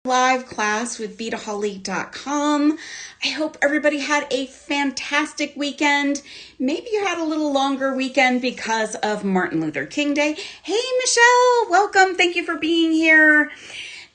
Live class with Beadaholique.com. I hope everybody had a fantastic weekend. Maybe you had a little longer weekend because of Martin Luther King Day. Hey, Michelle, welcome. Thank you for being here.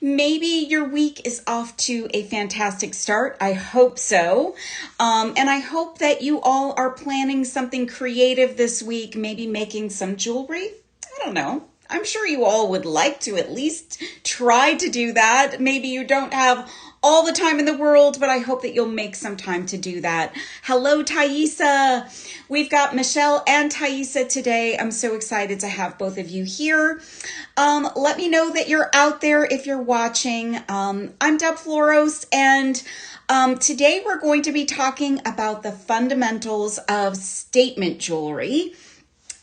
Maybe your week is off to a fantastic start. I hope so. And I hope that you all are planning something creative this week, maybe making some jewelry. I don't know. I'm sure you all would like to at least try to do that. Maybe you don't have all the time in the world, but I hope that you'll make some time to do that. Hello, Thaisa. We've got Michelle and Thaisa today. I'm so excited to have both of you here. Let me know that you're out there if you're watching. I'm Deb Floros, and today we're going to be talking about the fundamentals of statement jewelry.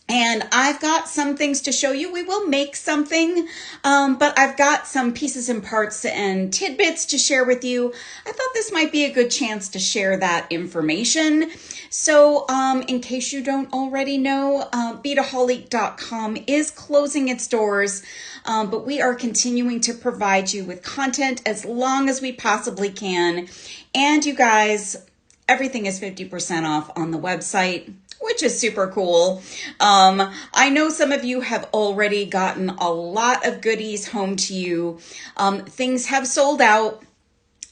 And I've got some things to show you. We will make something, but I've got some pieces and parts and tidbits to share with you. I thought this might be a good chance to share that information. So in case you don't already know, Beadaholique.com is closing its doors, but we are continuing to provide you with content as long as we possibly can. And you guys, everything is 50% off on the website, which is super cool. I know some of you have already gotten a lot of goodies home to you. Things have sold out.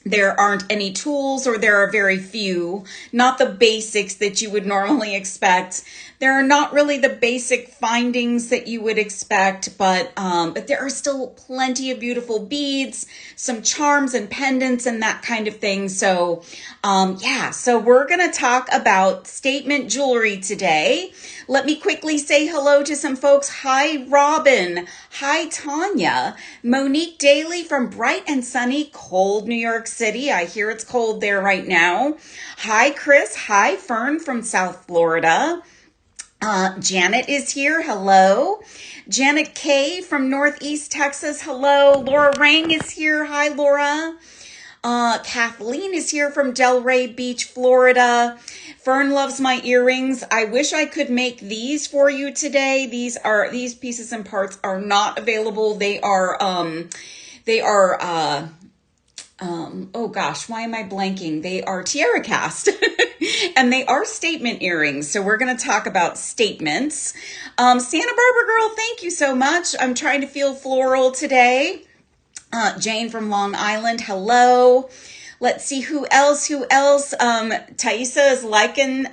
There aren't any tools, or there are very few, not the basics that you would normally expect. There are not really the basic findings that you would expect, but there are still plenty of beautiful beads, some charms and pendants and that kind of thing. So so we're going to talk about statement jewelry today. Let me quickly say hello to some folks. Hi, Robin. Hi, Tanya. Monique Daly from bright and sunny, cold New York City. I hear it's cold there right now. Hi, Chris. Hi, Fern from South Florida. Janet is here. Hello. Janet K from Northeast Texas. Hello. Laura Rang is here. Hi, Laura. Kathleen is here from Delray Beach, Florida. Fern loves my earrings. I wish I could make these for you today. These pieces and parts are not available. They are oh gosh, why am I blanking? They are tiara cast and they are statement earrings. So we're going to talk about statements. Santa Barbara girl, thank you so much. I'm trying to feel floral today. Jane from Long Island, hello. Let's see who else. Thaisa is liking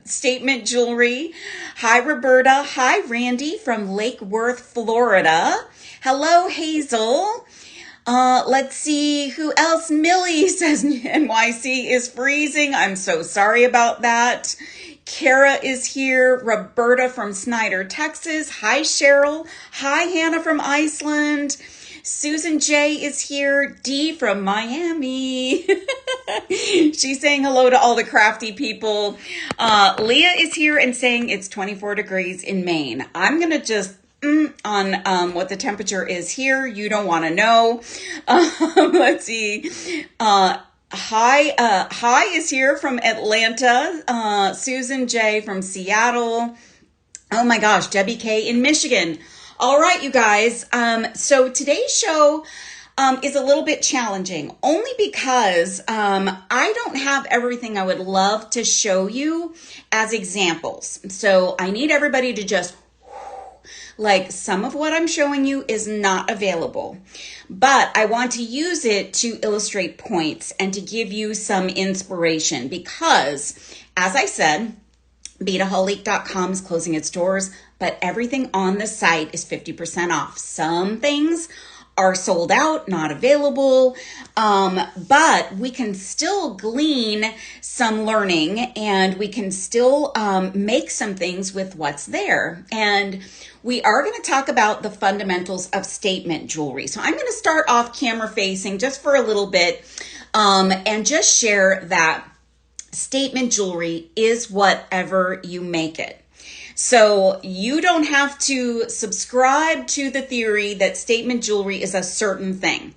statement jewelry. Hi, Roberta. Hi, Randy from Lake Worth, Florida. Hello, Hazel. Let's see who else. Millie says NYC is freezing. I'm so sorry about that. Kara is here. Roberta from Snyder, Texas. Hi, Cheryl. Hi, Hannah from Iceland. Susan J is here. Dee from Miami. She's saying hello to all the crafty people. Leah is here and saying it's 24 degrees in Maine. I'm going to just on what the temperature is here. You don't want to know. Let's see. Hi is here from Atlanta. Susan J from Seattle. Oh my gosh, Debbie K in Michigan. All right, you guys. So today's show is a little bit challenging, only because I don't have everything I would love to show you as examples. So I need everybody to just, like, some of what I'm showing you is not available, but I want to use it to illustrate points and to give you some inspiration because, as I said, Beadaholique.com is closing its doors, but everything on the site is 50% off. Some things are sold out, not available, but we can still glean some learning and we can still make some things with what's there. And we are going to talk about the fundamentals of statement jewelry. So I'm going to start off camera facing just for a little bit and just share that statement jewelry is whatever you make it. So you don't have to subscribe to the theory that statement jewelry is a certain thing.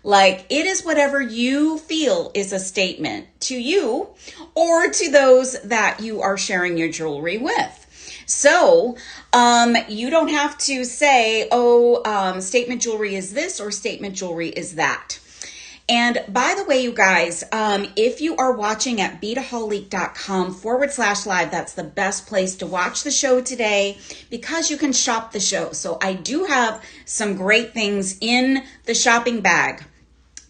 Like, it is whatever you feel is a statement to you or to those that you are sharing your jewelry with. So you don't have to say, statement jewelry is this or statement jewelry is that. And by the way, you guys, if you are watching at beadaholique.com/live, that's the best place to watch the show today because you can shop the show. So I do have some great things in the shopping bag.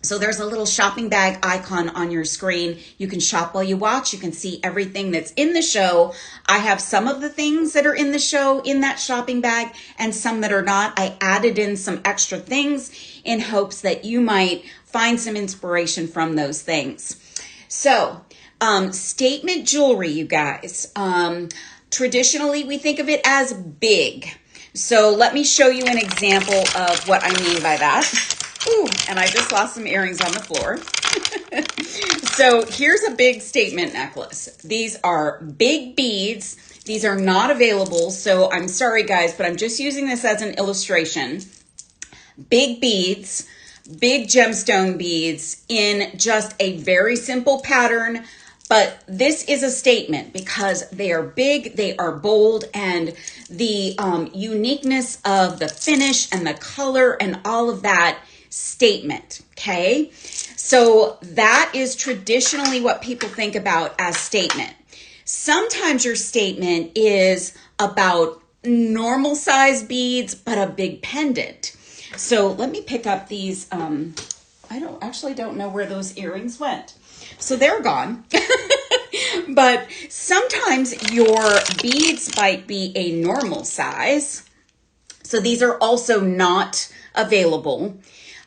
So there's a little shopping bag icon on your screen. You can shop while you watch. You can see everything that's in the show. I have some of the things that are in the show in that shopping bag and some that are not. I added in some extra things in hopes that you might find some inspiration from those things. So, statement jewelry, you guys. Traditionally, we think of it as big. So let me show you an example of what I mean by that. Ooh, and I just lost some earrings on the floor. So here's a big statement necklace. These are big beads. These are not available, so I'm sorry guys, but I'm just using this as an illustration. Big beads, big gemstone beads in just a very simple pattern, but this is a statement because they are big, they are bold, and the uniqueness of the finish and the color and all of that statement, okay? So that is traditionally what people think about as statement. Sometimes your statement is about normal size beads, but a big pendant. So let me pick up these, I don't know where those earrings went. So they're gone. But sometimes your beads might be a normal size. So these are also not available.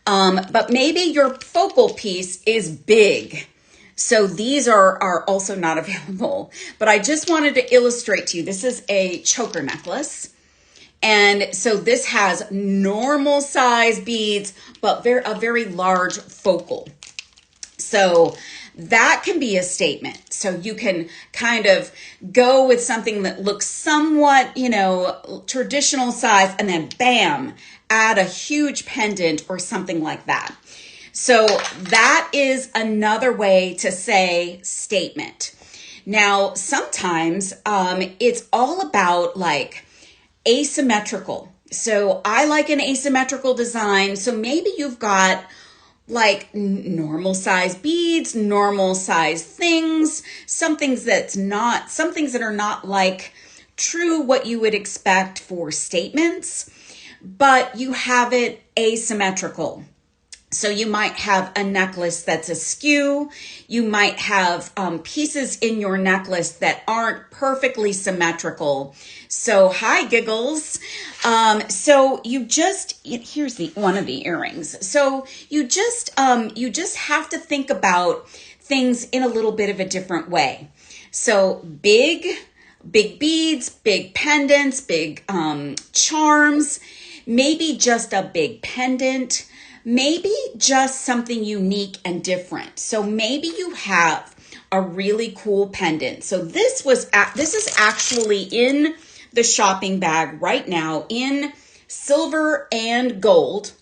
But maybe your focal piece is big. So these are also not available. But I just wanted to illustrate to you, this is a choker necklace. And so this has normal size beads, but a very large focal. So that can be a statement. So you can kind of go with something that looks somewhat, traditional size, and then bam, add a huge pendant or something like that. So that is another way to say statement. Now, sometimes it's all about like asymmetrical. So I like an asymmetrical design. So maybe you've got like normal size beads, normal size things, some things that are not like true what you would expect for statements, but you have it asymmetrical. So you might have a necklace that's askew. You might have pieces in your necklace that aren't perfectly symmetrical. So hi, Giggles. So you just, here's one of the earrings. So you just have to think about things in a little bit of a different way. So big beads, big pendants, big charms, maybe just a big pendant, maybe just something unique and different. So maybe you have a really cool pendant. So this is actually in the shopping bag right now in silver and gold.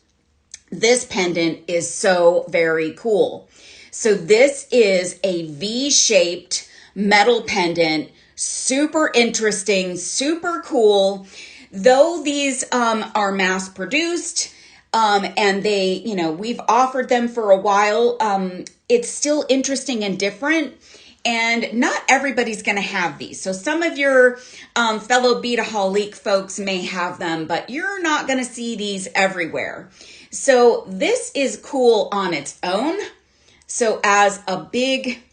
This pendant is so very cool. So this is a V-shaped metal pendant, super interesting, super cool. Though these are mass produced, and they, we've offered them for a while. It's still interesting and different, and not everybody's going to have these. So some of your fellow Beadaholique folks may have them, but you're not going to see these everywhere. So this is cool on its own. So as a big,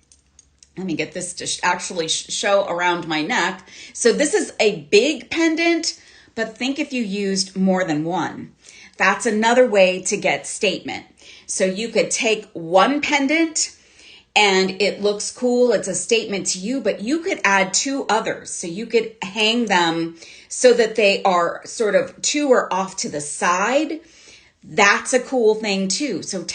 let me get this to actually show around my neck. So this is a big pendant, but think if you used more than one. That's another way to get statement. So you could take one pendant and it looks cool. It's a statement to you, but you could add two others. So you could hang them so that they are sort of two are off to the side. That's a cool thing too. So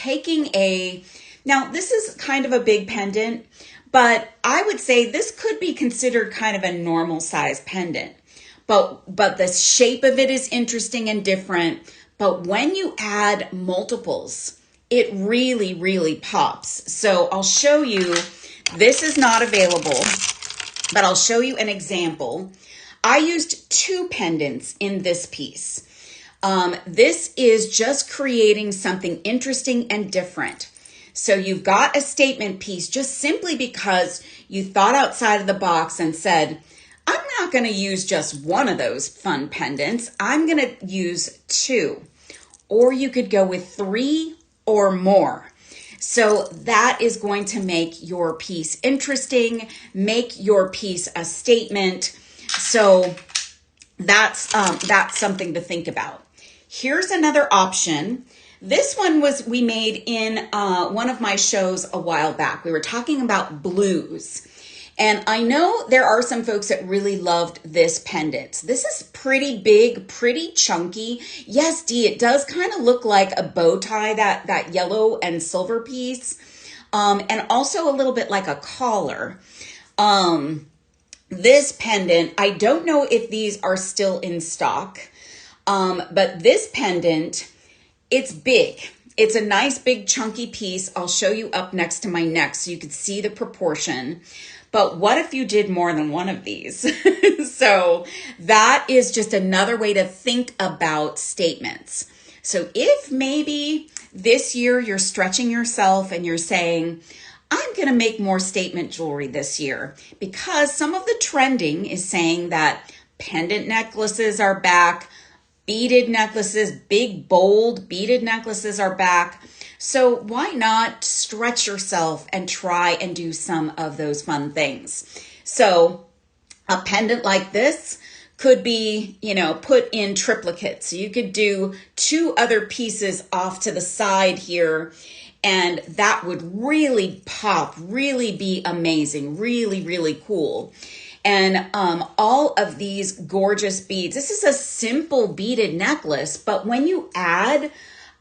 now this is kind of a big pendant, but I would say this could be considered kind of a normal size pendant. But the shape of it is interesting and different. But when you add multiples, it really, really pops. So I'll show you, this is not available, but I'll show you an example. I used two pendants in this piece. This is just creating something interesting and different. So you've got a statement piece just simply because you thought outside of the box and said, I'm not going to use just one of those fun pendants. I'm going to use 2. Or you could go with 3 or more. So that is going to make your piece interesting, make your piece a statement. So that's something to think about. Here's another option. This one we made in one of my shows a while back. We were talking about blues. And I know there are some folks that really loved this pendant. This is pretty big, pretty chunky. Yes, Dee, it does kind of look like a bow tie, that yellow and silver piece. And also a little bit like a collar. This pendant, I don't know if these are still in stock. But this pendant, it's big. It's a nice big chunky piece. I'll show you up next to my neck so you can see the proportion. But what if you did more than one of these? So that is just another way to think about statements. So if maybe this year you're stretching yourself and you're saying, I'm going to make more statement jewelry this year, because some of the trending is saying that pendant necklaces are back, beaded necklaces, big, bold beaded necklaces are back. So why not stretch yourself and try and do some of those fun things? So a pendant like this could be, put in triplicate. So you could do 2 other pieces off to the side here, and that would really pop, really be amazing, really, really cool. And all of these gorgeous beads. This is a simple beaded necklace, but when you add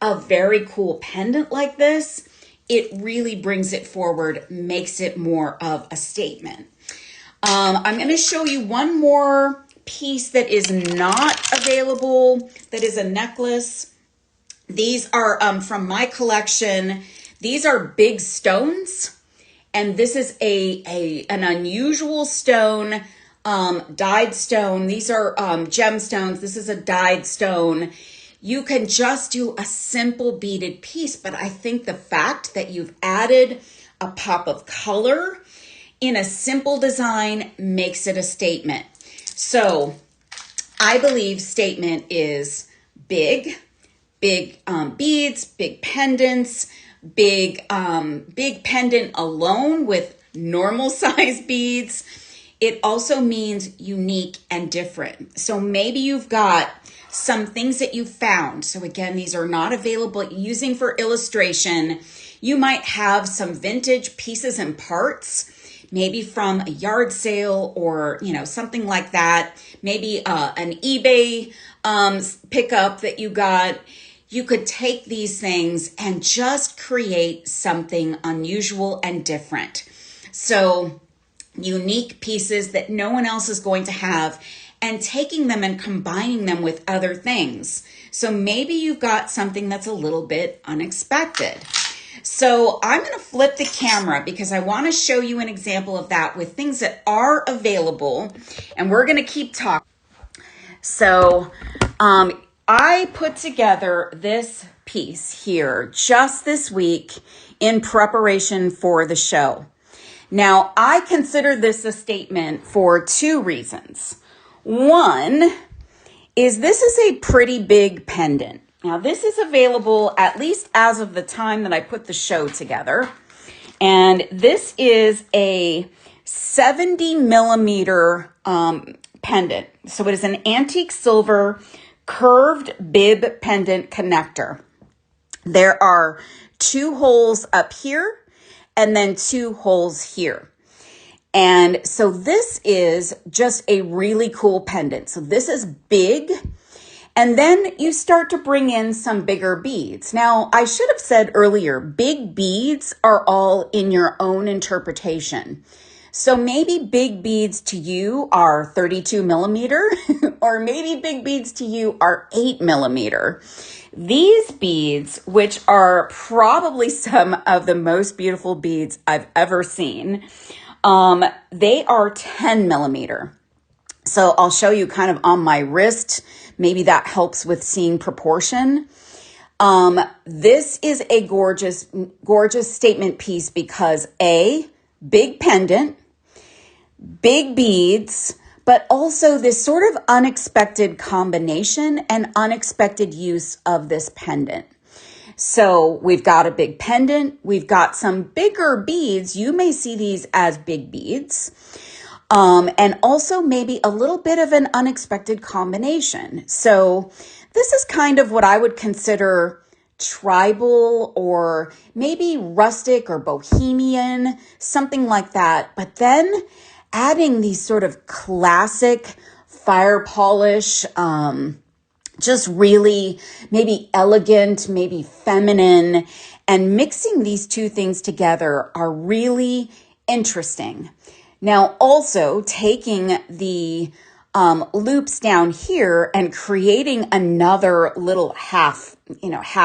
a very cool pendant like this, it really brings it forward, makes it more of a statement. I'm going to show you one more piece that is not available, that is a necklace. These are from my collection. These are big stones. And this is an unusual stone, dyed stone. These are gemstones. This is a dyed stone. You can just do a simple beaded piece, but I think the fact that you've added a pop of color in a simple design makes it a statement. So I believe statement is big beads, big pendants, big pendant alone with normal size beads. It also means unique and different. So maybe you've got some things that you found. So again, these are not available using for illustration. You might have some vintage pieces and parts, maybe from a yard sale or, something like that. Maybe an eBay pickup that you got. You could take these things and just create something unusual and different. So unique pieces that no one else is going to have, and taking them and combining them with other things. So maybe you've got something that's a little bit unexpected. So I'm going to flip the camera because I want to show you an example of that with things that are available, and we're going to keep talking. So I put together this piece here just this week in preparation for the show. Now, I consider this a statement for 2 reasons. One is this is a pretty big pendant. Now, this is available at least as of the time that I put the show together. And this is a 70 millimeter pendant. So it is an antique silver curved bib pendant connector. There are 2 holes up here and then 2 holes here. And so this is just a really cool pendant. So this is big. And then you start to bring in some bigger beads. Now, I should have said earlier, big beads are all in your own interpretation. So maybe big beads to you are 32 millimeter, or maybe big beads to you are 8 millimeter. These beads, which are probably some of the most beautiful beads I've ever seen, they are 10 millimeter. So I'll show you kind of on my wrist. Maybe that helps with seeing proportion. This is a gorgeous, gorgeous statement piece because A, big pendant, big beads, but also this sort of unexpected combination and unexpected use of this pendant. So we've got a big pendant, we've got some bigger beads. You may see these as big beads. And also maybe a little bit of an unexpected combination. So this is kind of what I would consider tribal or maybe rustic or bohemian, something like that. But then adding these sort of classic fire polish, just really maybe elegant, maybe feminine, and mixing these two things together are really interesting. Now, also taking the loops down here and creating another little half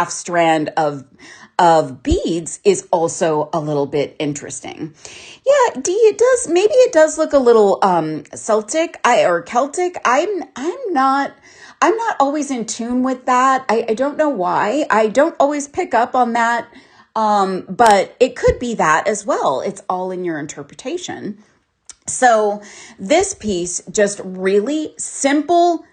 strand of beads is also a little bit interesting. Yeah, it does look a little Celtic or Celtic. I'm not always in tune with that. I don't know why. I don't always pick up on that. But it could be that as well. It's all in your interpretation. So this piece, just really simple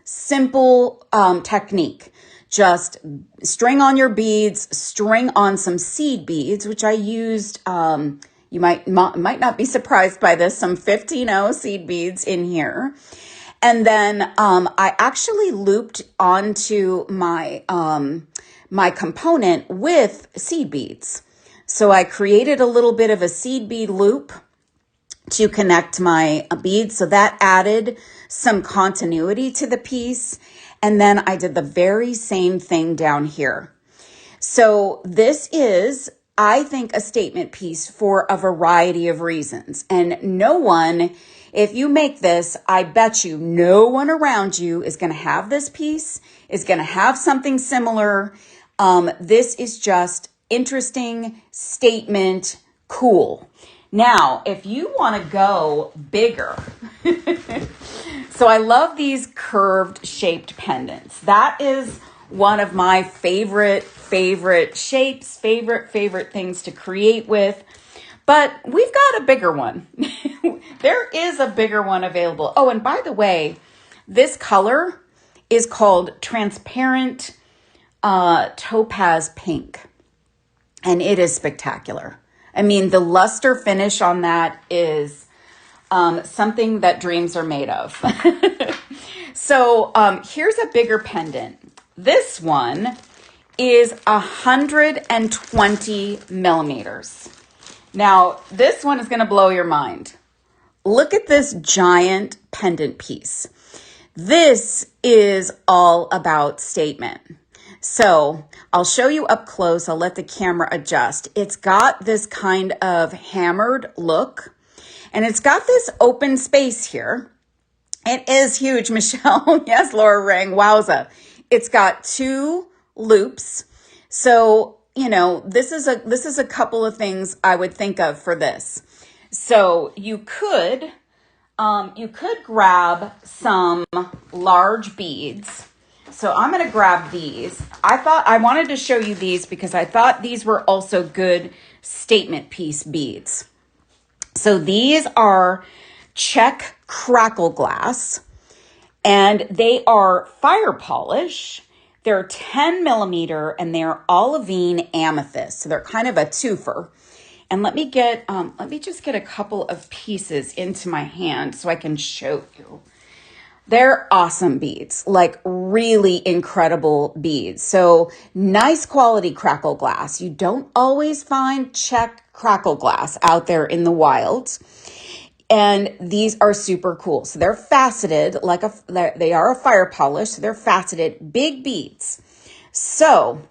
technique. Just string on your beads, string on some seed beads, which I used, you might not be surprised by this, some 15-0 seed beads in here. And then I actually looped onto my my component with seed beads. So I created a little bit of a seed bead loop to connect my beads. So that added some continuity to the piece. And then I did the very same thing down here. So this is, I think, a statement piece for a variety of reasons. And no one, if you make this, I bet you no one around you is going to have this piece, is going to have something similar. This is just interesting, statement, cool. Now, if you want to go bigger, so I love these curved shaped pendants. That is one of my favorite shapes, favorite things to create with. But we've got a bigger one. There is a bigger one available. Oh, and by the way, this color is called transparent topaz pink. And it is spectacular. I mean, the luster finish on that is something that dreams are made of. So here's a bigger pendant. This one is 120 millimeters. Now, this one is going to blow your mind. Look at this giant pendant piece. This is all about statement. So I'll show you up close. I'll let the camera adjust. It's got this kind of hammered look, and it's got this open space here. It is huge, Michelle. Yes, Laura Rang. Wowza. It's got two loops. So, this is a couple of things I would think of for this. So you could grab some large beads. So I'm going to grab these. I wanted to show you these because I thought these were also good statement piece beads. So these are check crackle glass, and they are fire polish. They're 10 millimeter and they're olivine amethyst. So they're kind of a twofer. And let me just get a couple of pieces into my hand so I can show you. They're awesome beads, like really incredible beads. So nice quality crackle glass. You don't always find check crackle glass out there in the wild. And these are super cool. So they're faceted, they are a fire polish. So they're faceted, big beads. So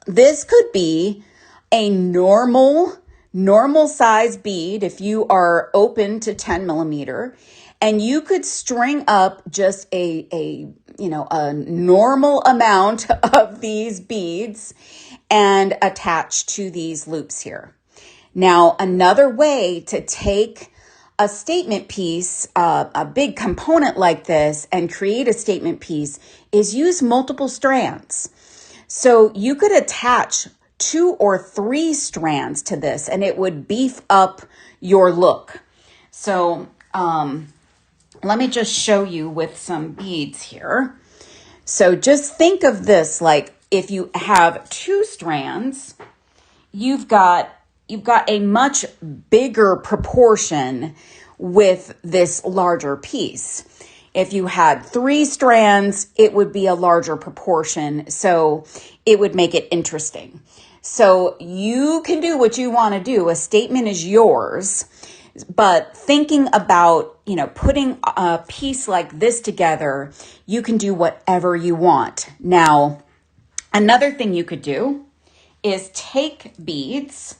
this could be a normal size bead if you are open to 10 millimeter. And you could string up just a normal amount of these beads and attach to these loops here. Now, another way to take a statement piece, a big component like this, and create a statement piece is use multiple strands. So you could attach 2 or 3 strands to this and it would beef up your look. So let me just show you with some beads here. So just think of this like if you have 2 strands, you've got a much bigger proportion with this larger piece. If you had 3 strands, it would be a larger proportion. So it would make it interesting. So you can do what you want to do. A statement is yours. But thinking about, putting a piece like this together, you can do whatever you want. Now, another thing you could do is take beads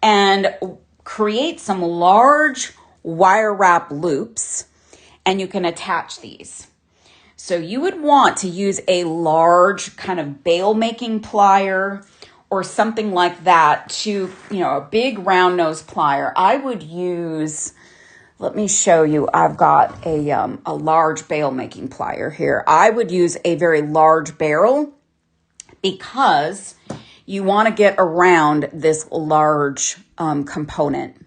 and create some large wire wrap loops, and you can attach these. So you would want to use a large kind of bail making plier or something like that to, a big round nose plier. I would use, let me show you, I've got a large bail making plier here. I would use a very large barrel because you want to get around this large component.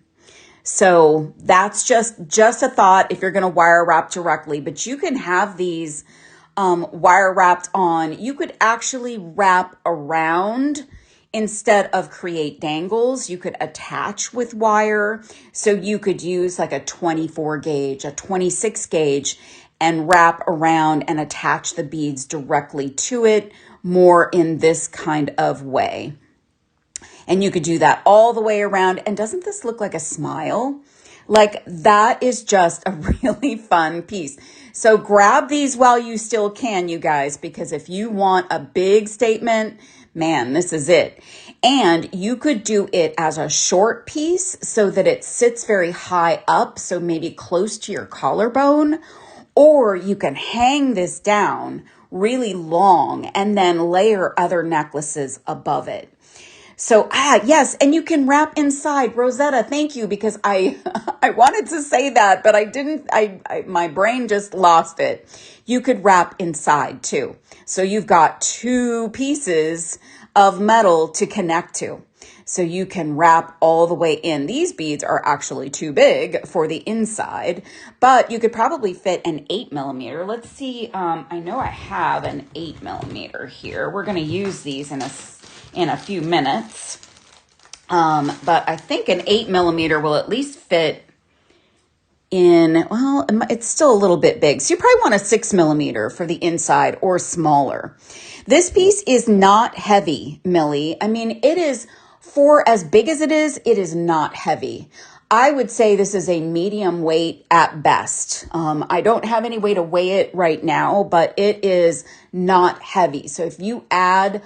So that's just a thought if you're going to wire wrap directly, but you can have these wire wrapped on. You could actually wrap around instead of create dangles. You could attach with wire. So you could use like a 24 gauge, a 26 gauge, and wrap around and attach the beads directly to it, more in this kind of way. And you could do that all the way around. And doesn't this look like a smile? Like that is just a really fun piece. So grab these while you still can, you guys, because if you want a big statement, man, this is it. And you could do it as a short piece so that it sits very high up, so maybe close to your collarbone, or you can hang this down really long and then layer other necklaces above it. So, yes, and you can wrap inside. Rosetta, thank you, because I wanted to say that, but I didn't, my brain just lost it. You could wrap inside too. So you've got 2 pieces of metal to connect to. So you can wrap all the way in. These beads are actually too big for the inside, but you could probably fit an 8mm. Let's see, I know I have an 8mm here. We're going to use these in a few minutes. But I think an 8mm will at least fit in, well, it's still a little bit big. So you probably want a 6mm for the inside or smaller. This piece is not heavy, Millie. I mean, it is, for as big as it is not heavy. I would say this is a medium weight at best. I don't have any way to weigh it right now, but it is not heavy. So if you add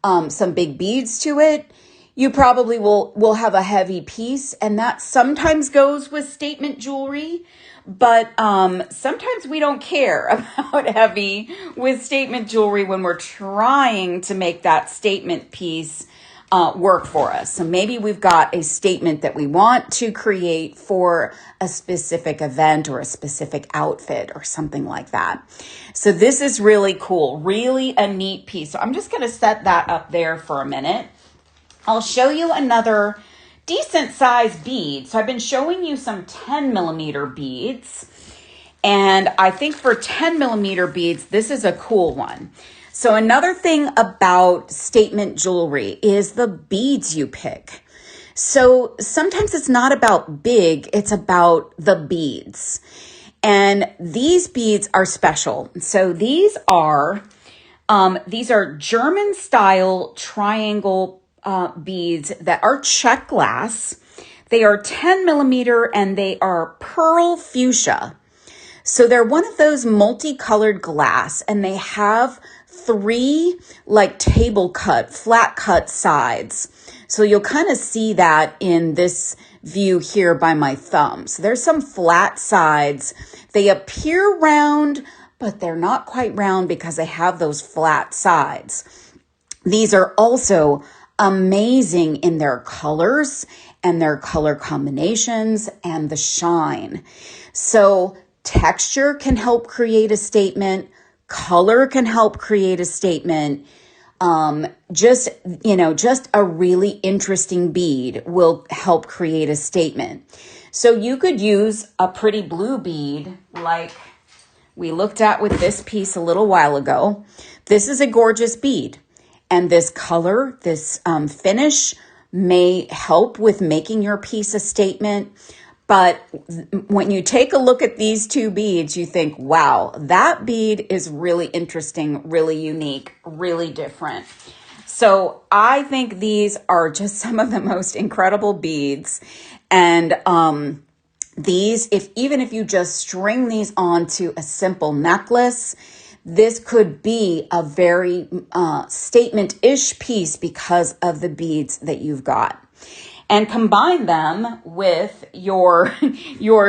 some big beads to it, you probably will have a heavy piece, and that sometimes goes with statement jewelry, but sometimes we don't care about heavy with statement jewelry when we're trying to make that statement piece work for us. So maybe we've got a statement that we want to create for a specific event or a specific outfit or something like that. So this is really cool, really a neat piece. So I'm just going to set that up there for a minute. I'll show you another decent size bead. So I've been showing you some 10mm beads, and I think for 10mm beads, this is a cool one. So another thing about statement jewelry is the beads you pick. So sometimes it's not about big, it's about the beads. And these beads are special. So these are German style triangle beads that are check glass. They are 10mm and they are pearl fuchsia. So they're one of those multicolored glass, and they have 3 like table cut, flat cut sides. So you'll kind of see that in this view here by my thumb. So there's some flat sides. They appear round, but they're not quite round because they have those flat sides. These are also amazing in their colors and their color combinations and the shine. So texture can help create a statement. Color can help create a statement. just a really interesting bead will help create a statement. So you could use a pretty blue bead like we looked at with this piece a little while ago. This is a gorgeous bead. And this color, this finish may help with making your piece a statement. But when you take a look at these two beads, you think, wow, that bead is really interesting, really unique, really different. So I think these are just some of the most incredible beads. And these, even if you just string these onto a simple necklace, this could be a very statement-ish piece because of the beads that you've got. And combine them with your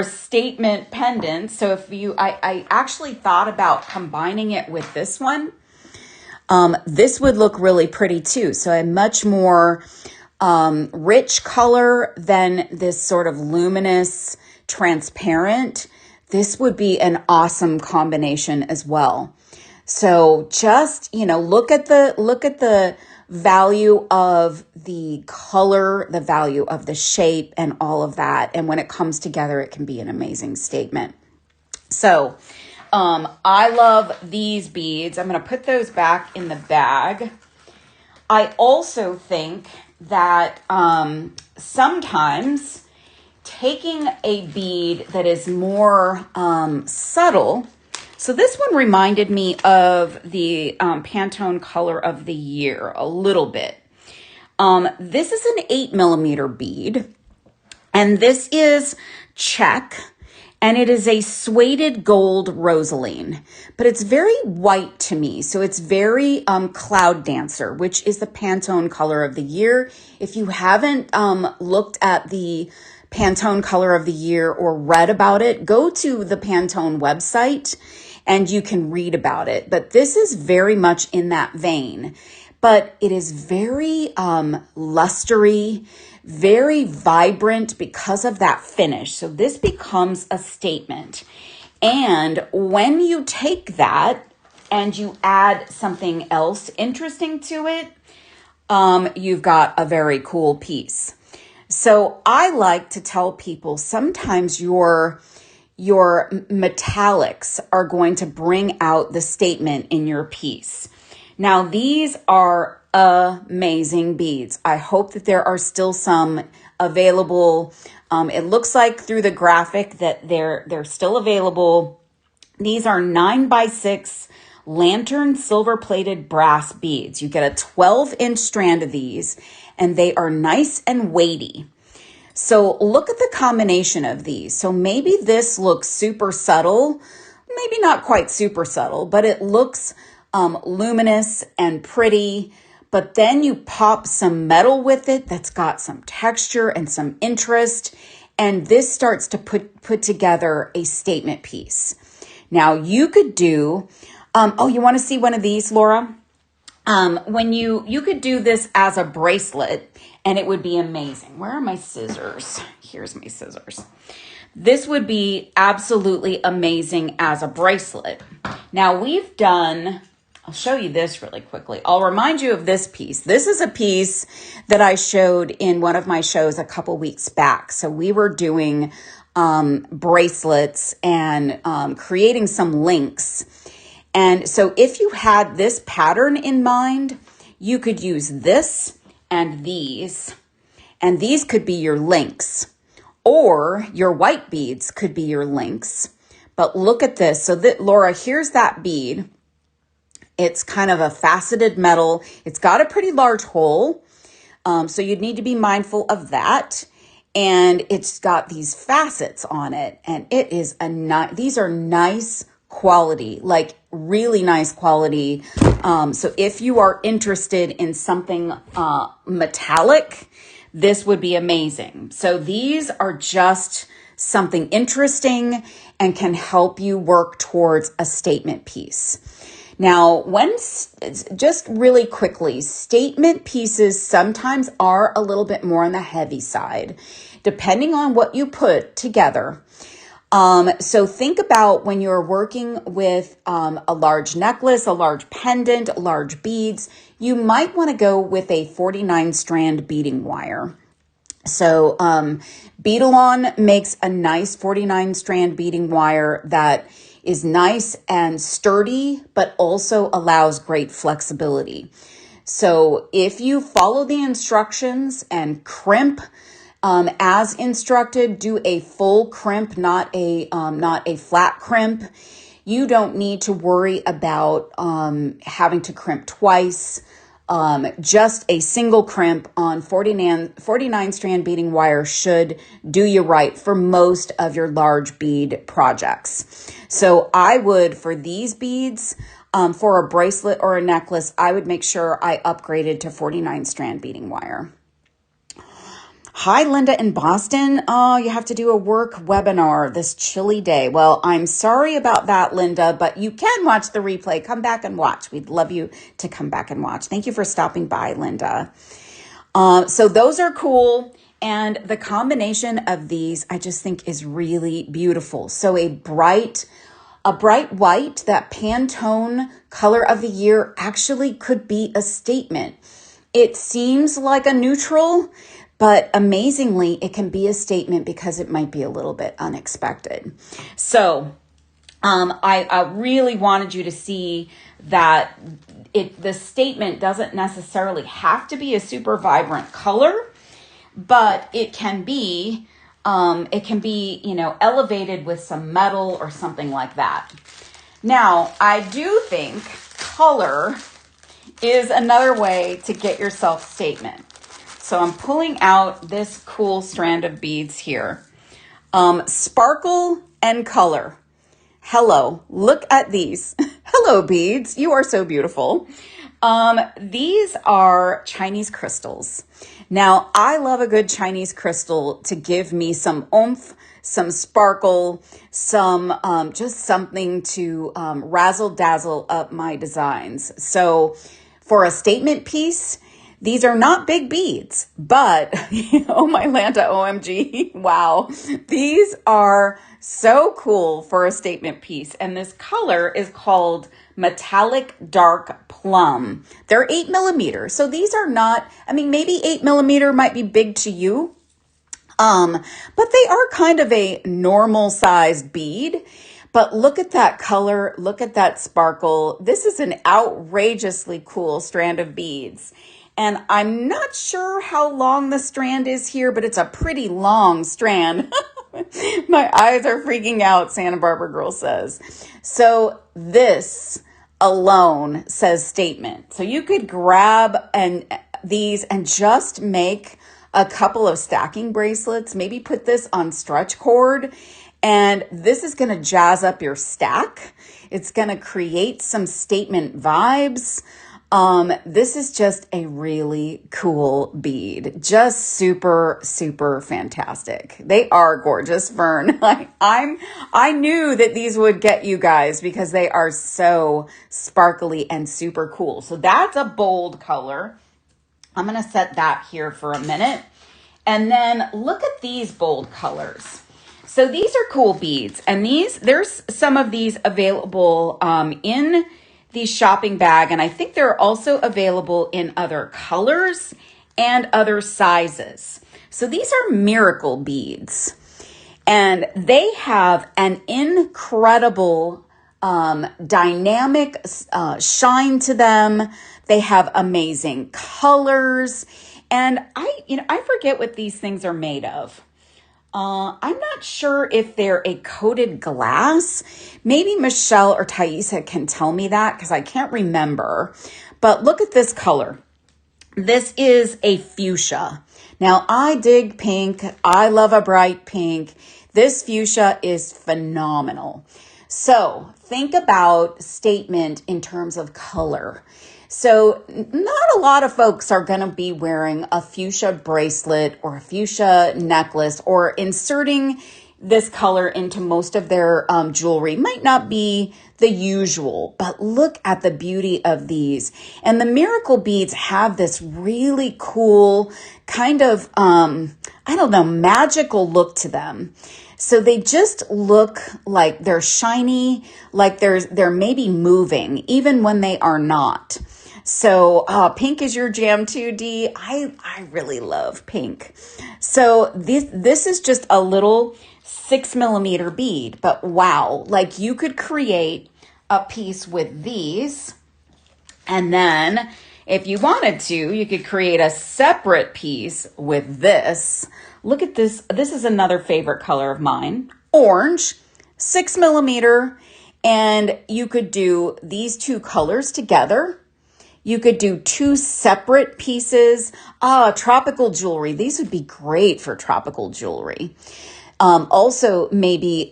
statement pendant. So if I actually thought about combining it with this one. This would look really pretty too. So a much more rich color than this sort of luminous, transparent. This would be an awesome combination as well. So just, look at the value of the color, the value of the shape and all of that. And when it comes together, it can be an amazing statement. So I love these beads. I'm going to put those back in the bag. I also think that sometimes taking a bead that is more subtle. So this one reminded me of the Pantone color of the year a little bit. This is an 8mm bead, and this is check, and it is a suede gold rosaline, but it's very white to me. So it's very Cloud Dancer, which is the Pantone color of the year. If you haven't looked at the Pantone color of the year or read about it, go to the Pantone website and you can read about it. But this is very much in that vein. But it is very lustery, very vibrant because of that finish. So this becomes a statement. And when you take that and you add something else interesting to it, you've got a very cool piece. So I like to tell people sometimes your metallics are going to bring out the statement in your piece. Now, these are amazing beads. I hope that there are still some available. It looks like through the graphic that they're still available. These are 9x6 lantern silver plated brass beads. You get a 12-inch strand of these, and they are nice and weighty. So look at the combination of these. So maybe this looks super subtle, maybe not quite super subtle, but it looks luminous and pretty. But then you pop some metal with it that's got some texture and some interest, and this starts to put together a statement piece. Now you could do, you want to see one of these, Laura? When you could do this as a bracelet, and it would be amazing. Where are my scissors? Here's my scissors. This would be absolutely amazing as a bracelet. Now we've done, I'll show you this really quickly. I'll remind you of this piece. This is a piece that I showed in one of my shows a couple weeks back. So we were doing bracelets and creating some links. And so if you had this pattern in mind, you could use this and these could be your links, or your white beads could be your links. But look at this. So that, Laura, here's that bead. It's kind of a faceted metal. It's got a pretty large hole. So you'd need to be mindful of that. And it's got these facets on it. And it is these are nice quality, like really nice quality. So if you are interested in something metallic, this would be amazing. So these are just something interesting and can help you work towards a statement piece. Now, just really quickly, statement pieces sometimes are a little bit more on the heavy side, depending on what you put together. So think about when you're working with a large necklace, a large pendant, large beads, you might want to go with a 49 strand beading wire. So Beadalon makes a nice 49 strand beading wire that is nice and sturdy, but also allows great flexibility. So if you follow the instructions and crimp as instructed, do a full crimp, not a flat crimp. You don't need to worry about having to crimp twice. Just a single crimp on 49 strand beading wire should do you right for most of your large bead projects. So I would, for these beads, for a bracelet or a necklace, I would make sure I upgraded to 49 strand beading wire. Hi, Linda in Boston. Oh, you have to do a work webinar this chilly day. Well, I'm sorry about that, Linda, but you can watch the replay. Come back and watch. We'd love you to come back and watch. Thank you for stopping by, Linda. So those are cool. And the combination of these, I just think is really beautiful. So a bright white, that Pantone color of the year, actually could be a statement. It seems like a neutral, but amazingly, it can be a statement because it might be a little bit unexpected. So I really wanted you to see that the statement doesn't necessarily have to be a super vibrant color, but it can be, elevated with some metal or something like that. Now, I do think color is another way to get yourself statement. So I'm pulling out this cool strand of beads here. Sparkle and color. Hello, look at these. Hello, beads. You are so beautiful. These are Chinese crystals. Now, I love a good Chinese crystal to give me some oomph, some sparkle, some just something to razzle dazzle up my designs. So for a statement piece, these are not big beads, but oh my Lanta, OMG, wow. These are so cool for a statement piece. And this color is called Metallic Dark Plum. They're 8 millimeters. So these are not, maybe 8 millimeter might be big to you. But they are kind of a normal sized bead. But look at that color. Look at that sparkle. This is an outrageously cool strand of beads. And I'm not sure how long the strand is here, but it's a pretty long strand. My eyes are freaking out, Santa Barbara Girl says. So this alone says statement. So you could grab these and just make a couple of stacking bracelets, maybe put this on stretch cord, and this is going to jazz up your stack. It's going to create some statement vibes. This is just a really cool bead. Just super, super fantastic. They are gorgeous, Vern. I knew that these would get you guys because they are so sparkly and super cool. So that's a bold color. I'm going to set that here for a minute. And then look at these bold colors. So these are cool beads. And there's some of these available in the shopping bag. And I think they're also available in other colors and other sizes. So these are miracle beads. And they have an incredible dynamic shine to them. They have amazing colors. And I forget what these things are made of. I'm not sure if they're a coated glass. Maybe Michelle or Thaisa can tell me that because I can't remember. But look at this color. This is a fuchsia. Now, I dig pink. I love a bright pink. This fuchsia is phenomenal. So think about statement in terms of color. So not a lot of folks are going to be wearing a fuchsia bracelet or a fuchsia necklace, or inserting this color into most of their jewelry. Might not be the usual, but look at the beauty of these. And the miracle beads have this really cool kind of, magical look to them. So they just look like they're shiny, like they're maybe moving, even when they are not. So pink is your jam too, Dee. I really love pink. So this is just a little 6 millimeter bead, but wow, like you could create a piece with these, and then if you wanted to, you could create a separate piece with this. Look at this. This is another favorite color of mine, orange, 6 millimeter, and you could do these two colors together. You could do two separate pieces. Tropical jewelry. These would be great for tropical jewelry. Also, maybe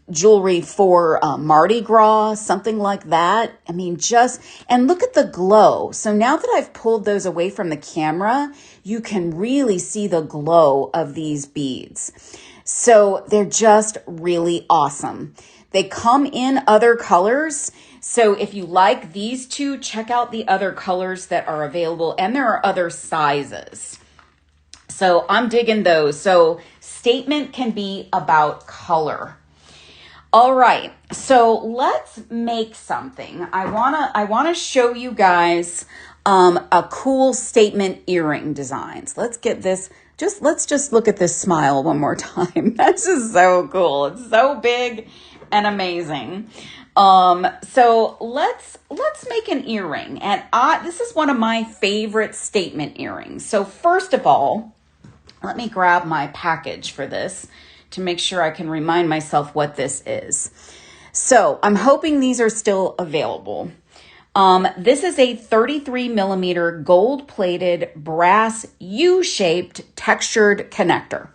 jewelry for Mardi Gras, something like that. I mean, and look at the glow. So now that I've pulled those away from the camera, you can really see the glow of these beads. So they're just really awesome. They come in other colors. So if you like these two, check out the other colors that are available, and there are other sizes. So I'm digging those. So statement can be about color. All right, so let's make something. I wanna show you guys a cool statement earring designs. Let's get this. Let's just look at this smile one more time. That's just so cool. It's so big and amazing. So let's make an earring, and this is one of my favorite statement earrings. So first of all, let me grab my package for this to make sure I can remind myself what this is. So I'm hoping these are still available. This is a 33 millimeter gold plated brass U-shaped textured connector.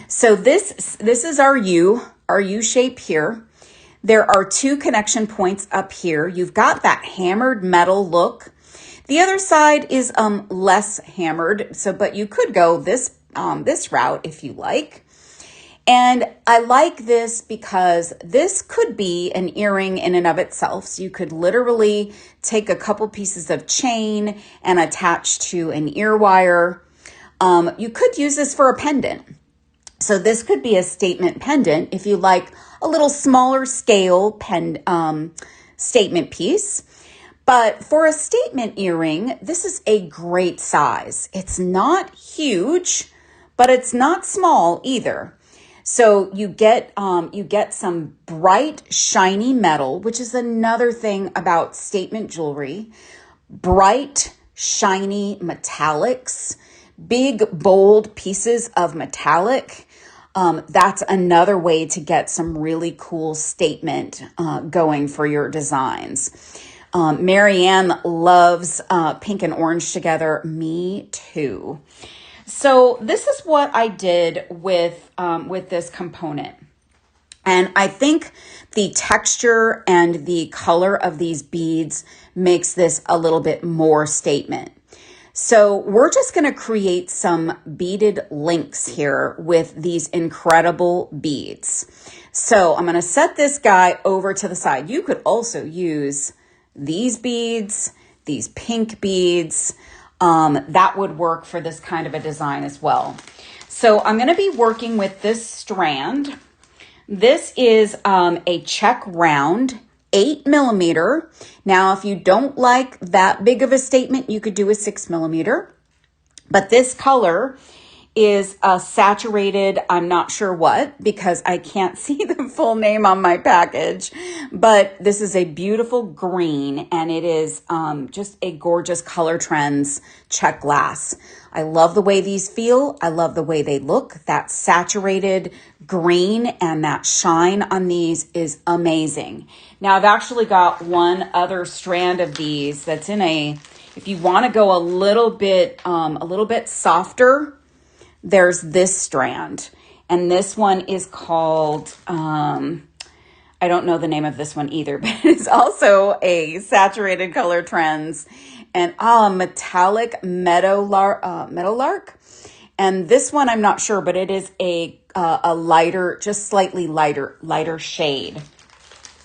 So this is our U shape here. There are two connection points up here. You've got that hammered metal look. The other side is less hammered, but you could go this route if you like. And I like this because this could be an earring in and of itself. So you could literally take a couple pieces of chain and attach to an ear wire. You could use this for a pendant. So this could be a statement pendant if you like a little smaller scale statement piece. But for a statement earring, this is a great size. It's not huge, but it's not small either. So you get some bright, shiny metal, which is another thing about statement jewelry. Bright, shiny metallics, big, bold pieces of metallic. That's another way to get some really cool statement going for your designs. Marianne loves pink and orange together. Me too. So this is what I did with this component. And I think the texture and the color of these beads makes this a little bit more statement. So we're just going to create some beaded links here with these incredible beads. So I'm going to set this guy over to the side. You could also use these beads, these pink beads. That would work for this kind of a design as well. So I'm going to be working with this strand. This is a check round, 8 millimeter. Now, if you don't like that big of a statement, you could do a 6 millimeter. But this color is a saturated, I'm not sure what, because I can't see the full name on my package. But this is a beautiful green, and it is just a gorgeous Color Trends check glass. I love the way these feel. I love the way they look. That saturated green and that shine on these is amazing. Now, I've actually got one other strand of these that's in if you want to go a little bit softer, there's this strand. And this one is called, I don't know the name of this one either, but it's also a saturated Color Trends and metallic meadowlark. And this one, I'm not sure, but it is a lighter, just slightly lighter shade.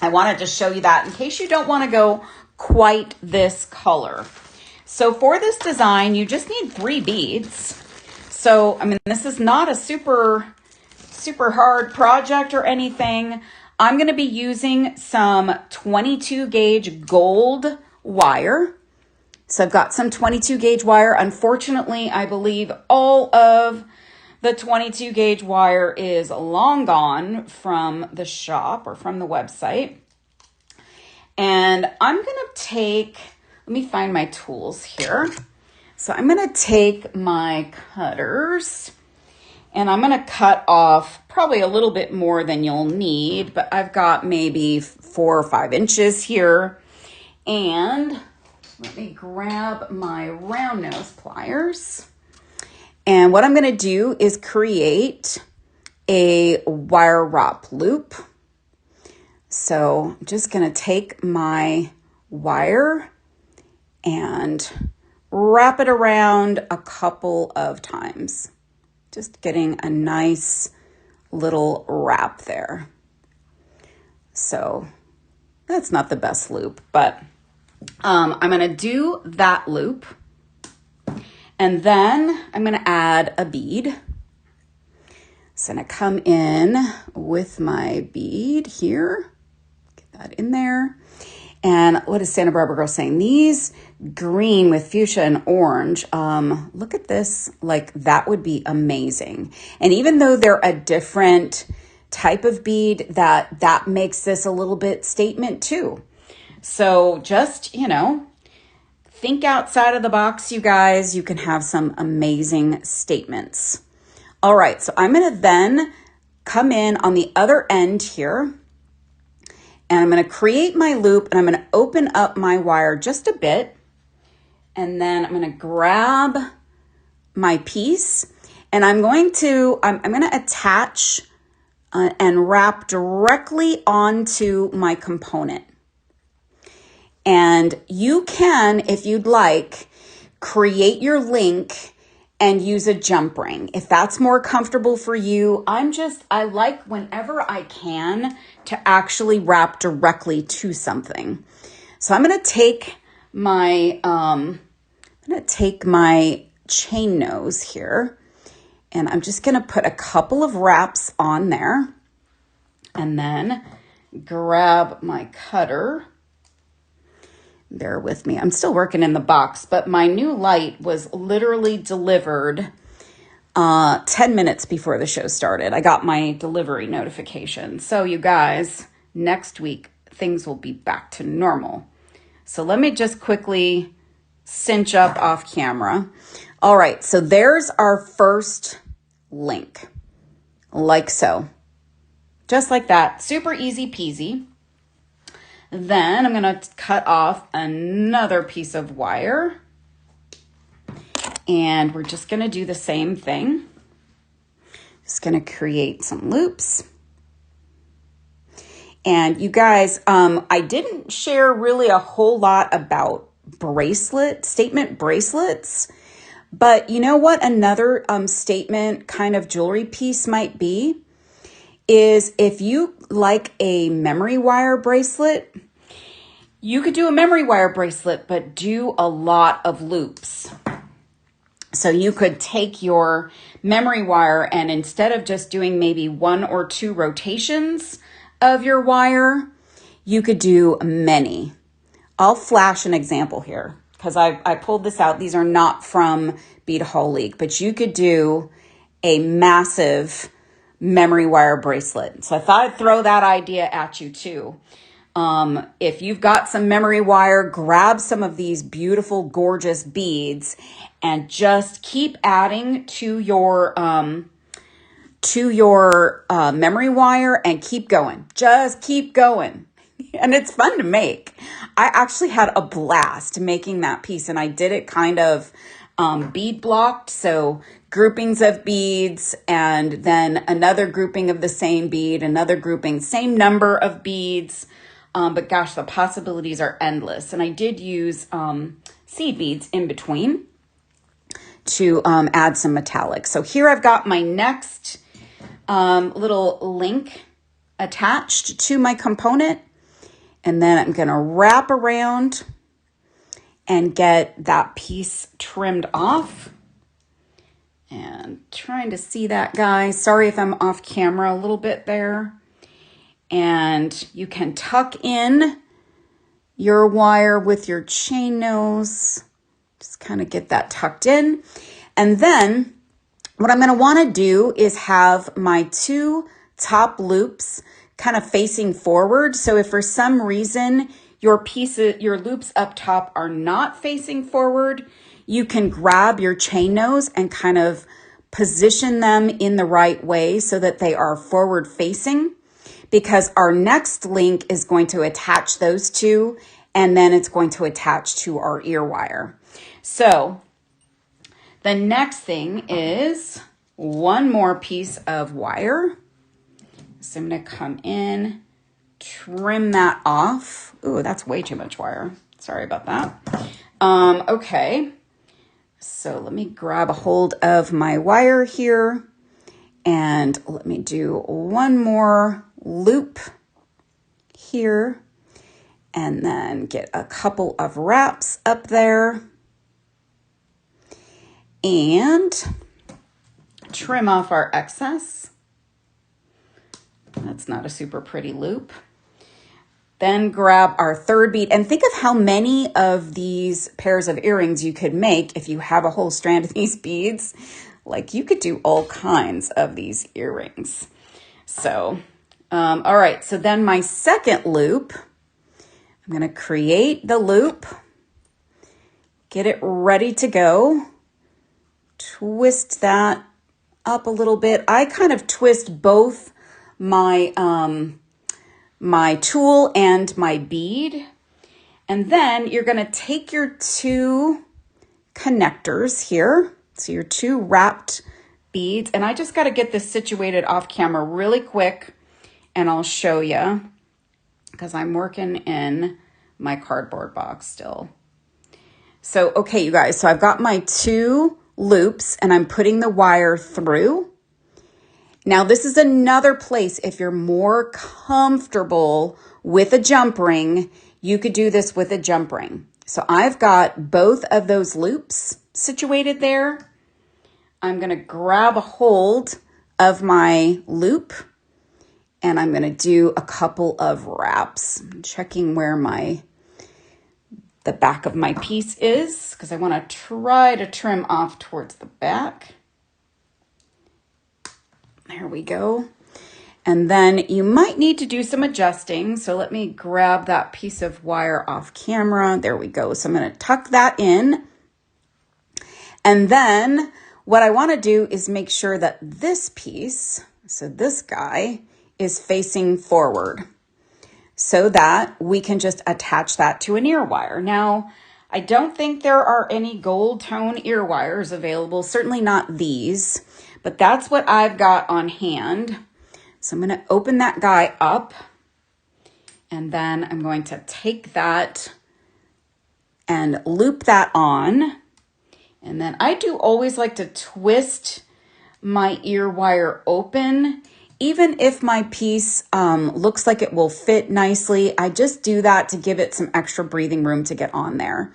I wanted to show you that in case you don't want to go quite this color. So for this design, you just need 3 beads. So, I mean, this is not a super hard project or anything. I'm going to be using some 22 gauge gold wire. So I've got some 22 gauge wire. Unfortunately, I believe all of the 22 gauge wire is long gone from the shop or from the website. And I'm going to take, let me find my tools here. So I'm going to take my cutters and I'm going to cut off probably a little bit more than you'll need, but I've got maybe 4 or 5 inches here. And let me grab my round nose pliers. And what I'm going to do is create a wire wrap loop. So I'm just going to take my wire and wrap it around a couple of times. Just getting a nice little wrap there. So that's not the best loop, but I'm going to do that loop. And then I'm going to add a bead. So I'm going to come in with my bead here. Get that in there. And what is Santa Barbara Girl saying? These green with fuchsia and orange, look at this, like that would be amazing. And even though they're a different type of bead, that makes this a little bit statement too. So just, you know, think outside of the box, you guys. You can have some amazing statements. All right, so I'm going to then come in on the other end here. And I'm going to create my loop and I'm going to open up my wire just a bit. And then I'm going to grab my piece and I'm going to attach and wrap directly onto my component. And you can, if you'd like, create your link and use a jump ring. If that's more comfortable for you, I like whenever I can to actually wrap directly to something. So I'm going to take my, chain nose here and I'm just going to put a couple of wraps on there and then grab my cutter. Bear with me. I'm still working in the box, but my new light was literally delivered 10 minutes before the show started. I got my delivery notification. So you guys, next week, things will be back to normal. So let me just quickly cinch up off camera. All right, so there's our first link, like so. Just like that, super easy peasy. Then I'm going to cut off another piece of wire and we're just going to do the same thing. Just going to create some loops. And you guys, I didn't share really a whole lot about statement bracelets, but you know what another statement kind of jewelry piece might be? Is if you like a memory wire bracelet, you could do a memory wire bracelet, but do a lot of loops. So you could take your memory wire and instead of just doing maybe 1 or 2 rotations of your wire, you could do many. I'll flash an example here because I pulled this out. These are not from Beadaholique, but you could do a massive memory wire bracelet. So I thought I'd throw that idea at you too. If you've got some memory wire, grab some of these beautiful, gorgeous beads and just keep adding to your memory wire and keep going. Just keep going. And it's fun to make. I actually had a blast making that piece and I did it kind of bead blocked. So groupings of beads and then another grouping of the same bead, another grouping, same number of beads. But gosh, the possibilities are endless. And I did use seed beads in between to add some metallic. So here I've got my next little link attached to my component. And then I'm going to wrap around and get that piece trimmed off. And trying to see that, guys. Sorry if I'm off camera a little bit there. And you can tuck in your wire with your chain nose Just kind of get that tucked in. And then what I'm going to want to do is have my 2 top loops kind of facing forward. So if for some reason your loops up top are not facing forward, you can grab your chain nose and kind of position them in the right way so that they are forward facing, because our next link is going to attach those 2, and then it's going to attach to our ear wire. So the next thing is one more piece of wire. So I'm going to come in, trim that off. Ooh, that's way too much wire. Sorry about that. Okay. So let me grab a hold of my wire here, and let me do one more loop here, and then get a couple of wraps up there and trim off our excess. That's not a super pretty loop. Then grab our 3rd bead, and think of how many of these pairs of earrings you could make if you have a whole strand of these beads. Like, you could do all kinds of these earrings. So, all right. So then my 2nd loop, I'm going to create the loop, get it ready to go, twist that up a little bit. I kind of twist both my my tool and my bead. And then you're going to take your 2 connectors here. So your 2 wrapped beads. And I just got to get this situated off camera really quick, and I'll show you, because I'm working in my cardboard box still. So, okay, you guys, so I've got my 2 loops and I'm putting the wire through. Now, this is another place, if you're more comfortable with a jump ring, you could do this with a jump ring. So I've got both of those loops situated there. I'm going to grab a hold of my loop, and I'm going to do a couple of wraps. I'm checking where the back of my piece is, because I want to try to trim off towards the back. There we go. And then you might need to do some adjusting. So let me grab that piece of wire off camera. There we go. So I'm going to tuck that in. And then what I want to do is make sure that this piece, so this guy, is facing forward so that we can just attach that to an ear wire. Now, I don't think there are any gold tone ear wires available, certainly not these, but that's what I've got on hand. So I'm going to open that guy up, and then I'm going to take that and loop that on. And then I do always like to twist my ear wire open. Even if my piece looks like it will fit nicely, I just do that to give it some extra breathing room to get on there.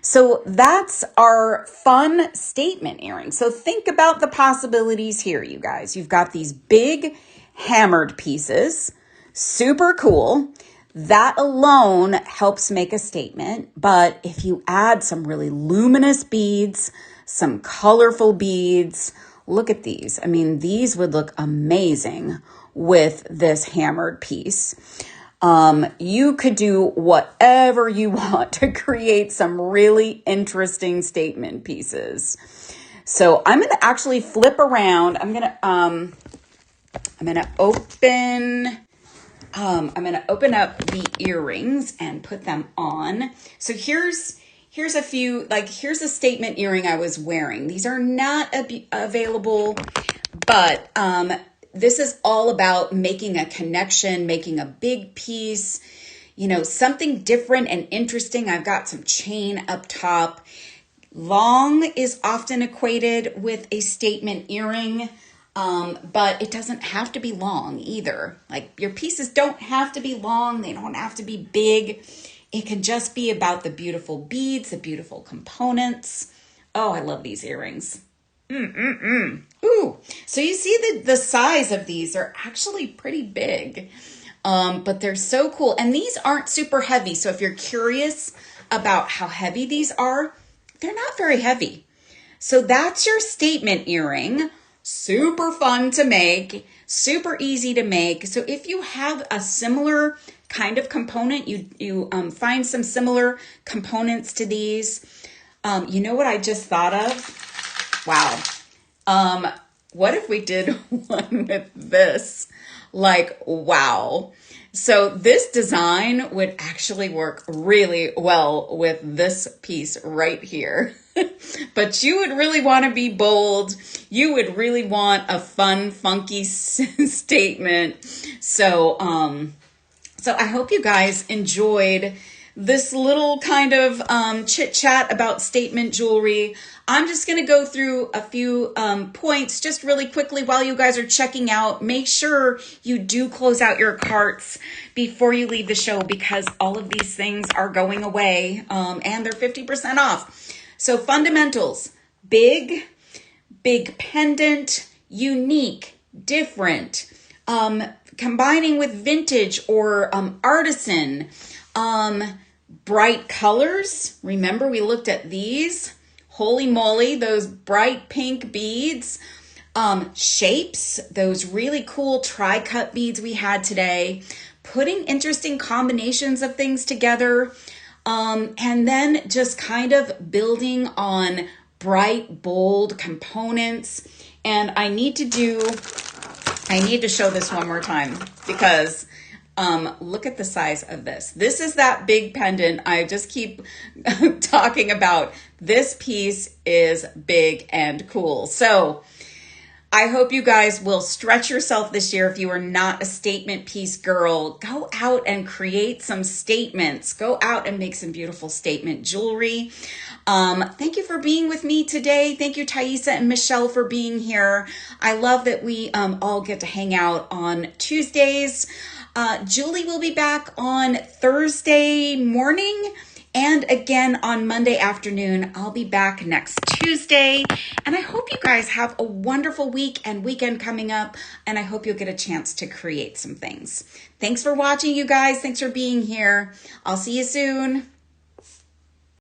So that's our fun statement earring. So think about the possibilities here, you guys. You've got these big hammered pieces, super cool. That alone helps make a statement. But if you add some really luminous beads, some colorful beads, look at these. I mean, these would look amazing with this hammered piece. You could do whatever you want to create some really interesting statement pieces. So I'm going to actually flip around. I'm going to open up the earrings and put them on. So here's a few, here's a statement earring I was wearing. These are not available, but this is all about making a connection, making a big piece, something different and interesting. I've got some chain up top. Long is often equated with a statement earring, but it doesn't have to be long either. Like, your pieces don't have to be long. They don't have to be big. It can just be about the beautiful beads, the beautiful components. Oh, I love these earrings. Ooh, so you see the size of these are actually pretty big, but they're so cool. And these aren't super heavy. So if you're curious about how heavy these are, they're not very heavy. So that's your statement earring. Super fun to make, super easy to make. So if you have a similar kind of component, you find some similar components to these. You know what I just thought of? Wow. What if we did one with this? Like, wow. So this design would actually work really well with this piece right here. But you would really want to be bold. You would really want a fun, funky statement. So I hope you guys enjoyed this little kind of chit chat about statement jewelry. I'm just going to go through a few points just really quickly while you guys are checking out. Make sure you do close out your carts before you leave the show, because all of these things are going away and they're 50% off. So fundamentals: big pendant, unique, different, combining with vintage or artisan, bright colors. Remember, we looked at these. Holy moly, those bright pink beads. Shapes, those really cool tri-cut beads we had today. Putting interesting combinations of things together. And then just kind of building on bright, bold components. And I need to show this one more time, because look at the size of this. This is that big pendant I just keep talking about. This piece is big and cool. So I hope you guys will stretch yourself this year. If you are not a statement piece girl, go out and create some statements. Go out and make some beautiful statement jewelry. Thank you for being with me today. Thank you, Thaisa and Michelle, for being here. I love that we all get to hang out on Tuesdays. Julie will be back on Thursday morning. And again, on Monday afternoon, I'll be back next Tuesday. And I hope you guys have a wonderful week and weekend coming up. And I hope you'll get a chance to create some things. Thanks for watching, you guys. Thanks for being here. I'll see you soon.